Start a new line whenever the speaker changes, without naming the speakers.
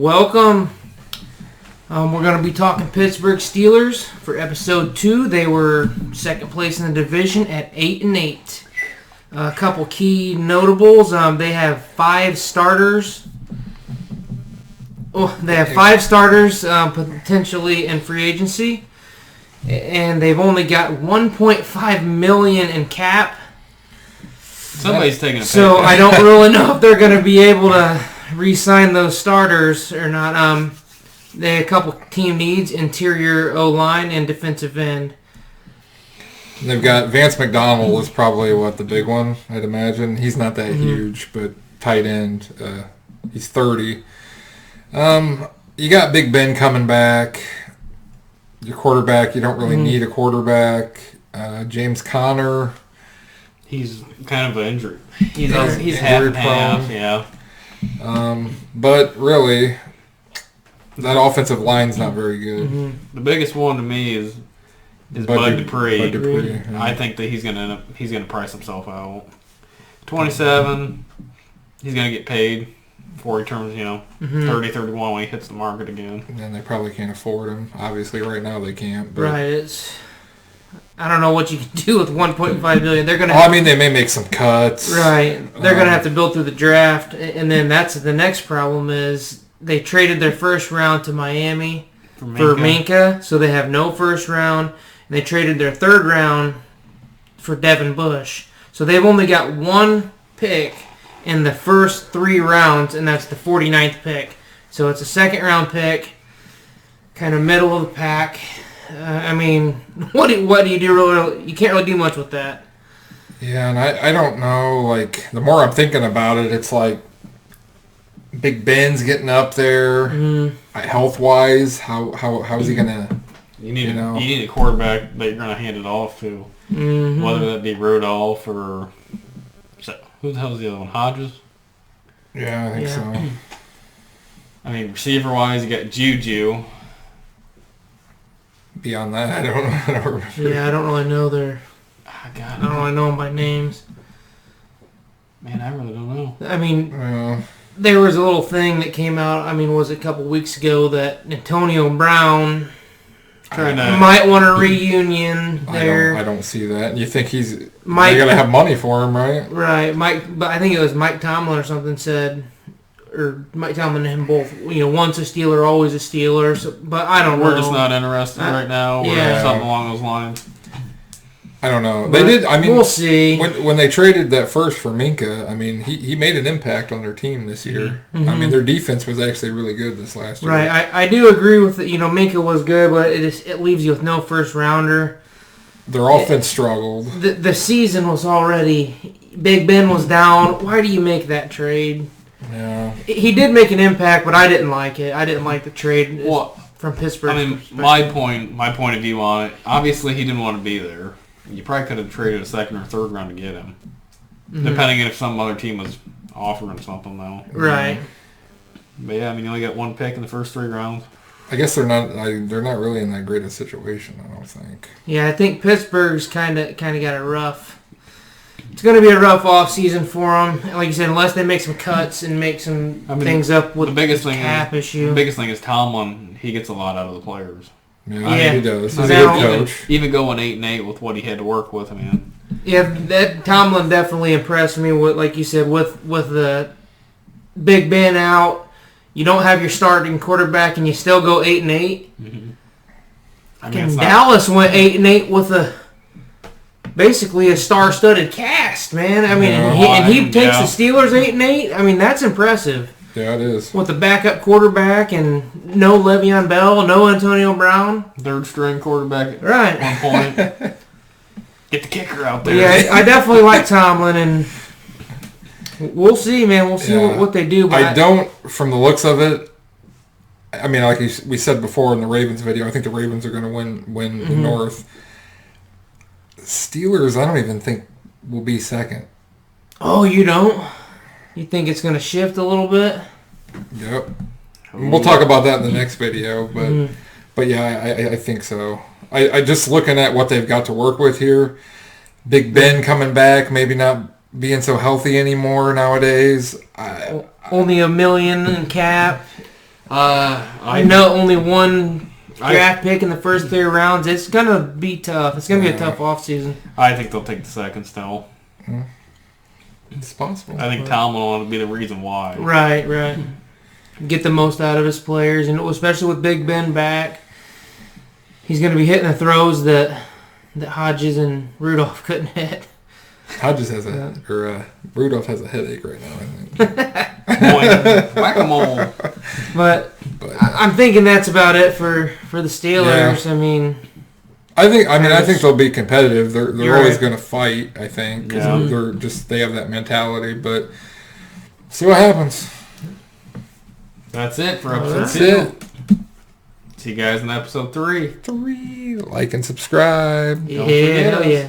Welcome. We're going to be talking Pittsburgh Steelers for episode 2. They were second place in the division at 8-8. A couple key notables. They have 5 starters. They have 5 starters potentially in free agency, and they've only got $1.5 million in cap.
Somebody's taking a pay
So
cut.
I don't really know if they're going to be able to re-sign those starters or not. They have a couple team needs: interior O-line and defensive end.
They've got Vance McDonald is probably the big one, I'd imagine. He's not that huge, but tight end. He's 30. You got Big Ben coming back. Your quarterback, you don't really need a quarterback. James Conner.
He's kind of an injury.
He's
half and half, yeah.
But really, that offensive line's not very good.
The biggest one to me is Bud Dupree.
Bud Dupree, yeah.
I think that he's gonna price himself out. 27, he's gonna get paid before he turns 30, 31 when he hits the market again.
And they probably can't afford him. Obviously, right now they can't. But.
Right. I don't know what you can do with $1.5 million. They're gonna.
They may make some cuts.
Right. They're gonna have to build through the draft, and then that's the next problem is they traded their first round to Miami for Minka, so they have no first round, and they traded their third round for Devin Bush, so they've only got one pick in the first 3 rounds, and that's the 49th pick. So it's a second round pick, kind of middle of the pack. What do you do? Really, you can't really do much with that.
Yeah, and I don't know. The more I'm thinking about it, it's like Big Ben's getting up there. Health wise, how is he gonna?
You need a quarterback that you're gonna hand it off to, whether that be Rudolph or who the hell is the other one? Hodges.
Yeah, I think so.
Receiver wise, you got Juju.
Beyond that, I don't know.
Yeah, I don't really know
I
don't really know them by names.
Man, I really don't know.
There was a little thing that came out, was it a couple weeks ago that Antonio Brown might want a reunion there.
I don't see that. You think they're going to have money for him, right?
Right. But I think it was Mike Tomlin or something said, or Mike Tomlin and him both, once a Steeler, always a Steeler. So, but I don't know.
We're just not interested right now. Or something along those lines.
I don't know.
But
they did.
We'll see.
When they traded that first for Minka, he made an impact on their team this year. Their defense was actually really good this last year.
Right. I do agree with it. Minka was good, but it leaves you with no first rounder.
Their offense struggled.
The season was already. Big Ben was down. Why do you make that trade?
Yeah.
He did make an impact, but I didn't like it. I didn't like the trade from Pittsburgh.
My point of view on it, obviously he didn't want to be there. You probably could have traded a second or third round to get him. Depending if some other team was offering something, though.
Right.
But yeah, you only got one pick in the first 3 rounds.
I guess they're not really in that great a situation, I don't think.
Yeah, I think Pittsburgh's kind of got it rough. It's going to be a rough offseason for them. Like you said, unless they make some cuts and make some things up with the cap issue.
The biggest thing is Tomlin. He gets a lot out of the players.
Yeah, he does. He's
a
good coach.
Even going 8-8 with what he had to work with,
Yeah, that Tomlin definitely impressed me with, like you said, with the Big Ben out. You don't have your starting quarterback, and you still go 8-8. Dallas went 8-8 with basically a star-studded cast, man. He takes the Steelers 8-8. That's impressive.
Yeah, it is.
With the backup quarterback and no Le'Veon Bell, no Antonio Brown.
Third-string quarterback
right.
at one point. Get the kicker out there.
Yeah, I definitely like Tomlin, and we'll see, man. We'll see what they do. But
from the looks of it, like we said before in the Ravens video, I think the Ravens are going to win the North. Steelers, I don't even think will be second.
Oh, you don't? You think it's going to shift a little bit?
Yep. We'll talk about that in the next video, but yeah, I think so. I just looking at what they've got to work with here. Big Ben coming back, maybe not being so healthy anymore nowadays.
Only $1 million in cap. I know only one draft pick in the first 3 rounds. It's going to be tough. It's going to be a tough offseason.
I think they'll take the second still.
It's possible.
I think Tomlin will be the reason why.
Right. Get the most out of his players, and especially with Big Ben back, he's going to be hitting the throws that Hodges and Rudolph couldn't hit.
Hodges has Rudolph has a headache right now, I think.
Whack-a-mole.
But I'm thinking that's about it for the Steelers.
Yeah. I think they'll be competitive. They're always going to fight, I think, because they have that mentality. But see what happens.
That's it for episode 2.
That's it.
See you guys in episode 3.
Like and subscribe.
Yeah, hell yeah.